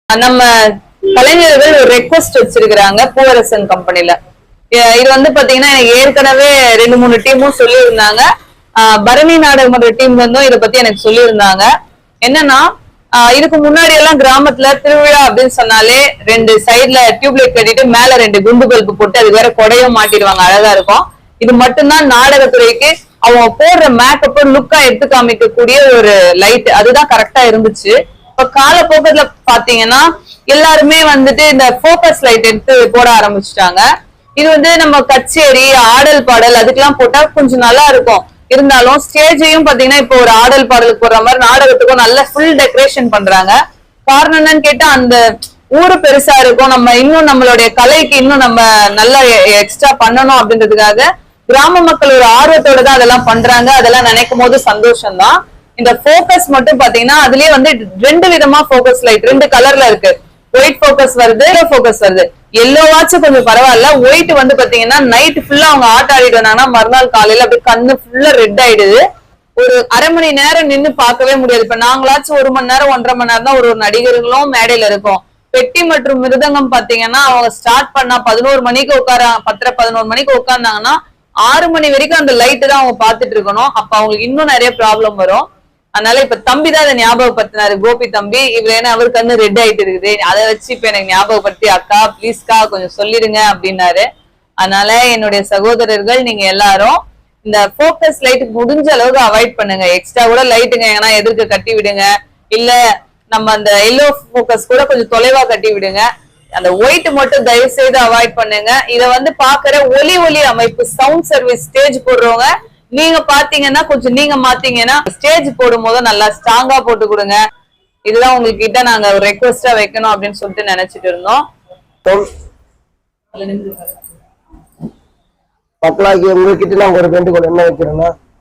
நம்ம கலைஞர்கள் ஒரு ரெக்வஸ்ட் வச்சிருக்கிறாங்க பூவரசன் கம்பெனில. இது வந்து பாத்தீங்கன்னா எனக்கு ஏற்கனவே 2-3 டீமும் சொல்லியிருந்தாங்க. பரணி நாடகமன்ற டீம் வந்தும் இதை பத்தி எனக்கு சொல்லியிருந்தாங்க. என்னன்னா இதுக்கு முன்னாடி எல்லாம் கிராமத்துல திருவிழா அப்படின்னு சொன்னாலே 2 சைட்ல டியூப்லைட் கட்டிட்டு மேல 2 குண்டு பல்பு போட்டு அது வேற கொடையும் மாட்டிடுவாங்க, அழகா இருக்கும். இது மட்டும்தான் நாடகத்துறைக்கு அவங்க போடுற மேக்கப்ப லுக்கா எடுத்து காமிக்கக்கூடிய ஒரு லைட், அதுதான் கரெக்டா இருந்துச்சு. இப்ப காலப்போக்கத்துல பாத்தீங்கன்னா எல்லாருமே வந்துட்டு இந்த போக்கஸ் லைட் எடுத்து போட ஆரம்பிச்சுட்டாங்க. இது வந்து நம்ம கச்சேரி ஆடல் பாடல் அதுக்கெல்லாம் போட்டா கொஞ்சம் நல்லா இருக்கும். இருந்தாலும் ஸ்டேஜையும் பாத்தீங்கன்னா இப்போ ஒரு ஆடல் பாடலுக்கு போடுற மாதிரி நாடகத்துக்கும் நல்ல ஃபுல் டெக்கரேஷன் பண்றாங்க. காரணம் என்னன்னு கேட்டா அந்த ஊரு பெருசா இருக்கும், நம்ம இன்னும் நம்மளுடைய கலைக்கு இன்னும் நம்ம நல்லா எக்ஸ்ட்ரா பண்ணணும் அப்படின்றதுக்காக கிராம மக்கள் ஒரு ஆர்வத்தோட தான் அதெல்லாம் பண்றாங்க. அதெல்லாம் நினைக்கும் போது சந்தோஷம் தான். இந்த போக்கஸ் மட்டும் பாத்தீங்கன்னா அதுலயே வந்து 2 விதமா போக்கஸ் லைட் 2 கலர்ல இருக்கு. ஒயிட் போக்கஸ் வருது, எல்லோ போக்கஸ் வருது. எல்லோவாச்சும் கொஞ்சம் பரவாயில்ல. ஒயிட் வந்து பாத்தீங்கன்னா நைட் ஃபுல்லா அவங்க ஆட்ட ஆடிட்டு வந்தாங்கன்னா மறுநாள் காலையில அப்படியே கண்ணு ஃபுல்லா ரெட் ஆயிடுது. ஒரு அரை மணி நேரம் நின்னு பார்க்கவே முடியாது. இப்ப நாங்களாச்சும் 1 மணி நேரம் 1.5 மணி நேரம் தான் ஒரு நடிகர்களும் மேடையில இருக்கும். பெட்டி மற்றும் மிருதங்கம் பாத்தீங்கன்னா அவங்க ஸ்டார்ட் பண்ணா 11 மணிக்கு உட்கார 10-11 மணிக்கு உட்கார்ந்தாங்கன்னா 6 மணி வரைக்கும் அந்த லைட் தான் அவங்க பாத்துட்டு இருக்கணும். அப்ப அவங்களுக்கு இன்னும் நிறைய ப்ராப்ளம் வரும். அதனால இப்ப தம்பி தான் அதை ஞாபகப்படுத்தினாரு, கோபி தம்பி. இவர் ஏன்னா அவர் கண்ணு ரெட் ஆயிட்டு இருக்குது, அதை வச்சு இப்ப எனக்கு ஞாபகப்படுத்தி அக்கா பிளீஸ்கா கொஞ்சம் சொல்லிடுங்க அப்படின்னாரு. அதனால என்னுடைய சகோதரர்கள் நீங்க எல்லாரும் இந்த போக்கஸ் லைட் முடிஞ்ச அளவுக்கு அவாய்ட் பண்ணுங்க. எக்ஸ்ட்ரா கூட லைட்டுங்க ஏன்னா எதிர்க்க கட்டி விடுங்க, இல்ல நம்ம அந்த எல்லோ போக்கஸ் கூட கொஞ்சம் தொலைவா கட்டி விடுங்க. அந்த ஒயிட் மட்டும் தயவு செய்து அவாய்ட் பண்ணுங்க. இத வந்து பாக்குற ஒலி அமைப்பு சவுண்ட் சர்வீஸ் ஸ்டேஜ் போடுறவங்க நீங்க பாத்தீங்கன்னா கொஞ்சம் நீங்க மாத்தீங்கன்னா ஸ்டேஜ் போடும் போது நல்லா ஸ்ட்ராங்கா போட்டு கொடுங்க. இதுதான் உங்ககிட்ட நாங்க ஒரு ரெக்வஸ்டா வைக்கணும் அப்படின்னு சொல்லிட்டு நினைச்சிட்டு இருந்தோம். மக்களாகி உங்ககிட்ட நாங்க ஒரு வேண்டுகோள் என்ன வைக்கிறோம்னா,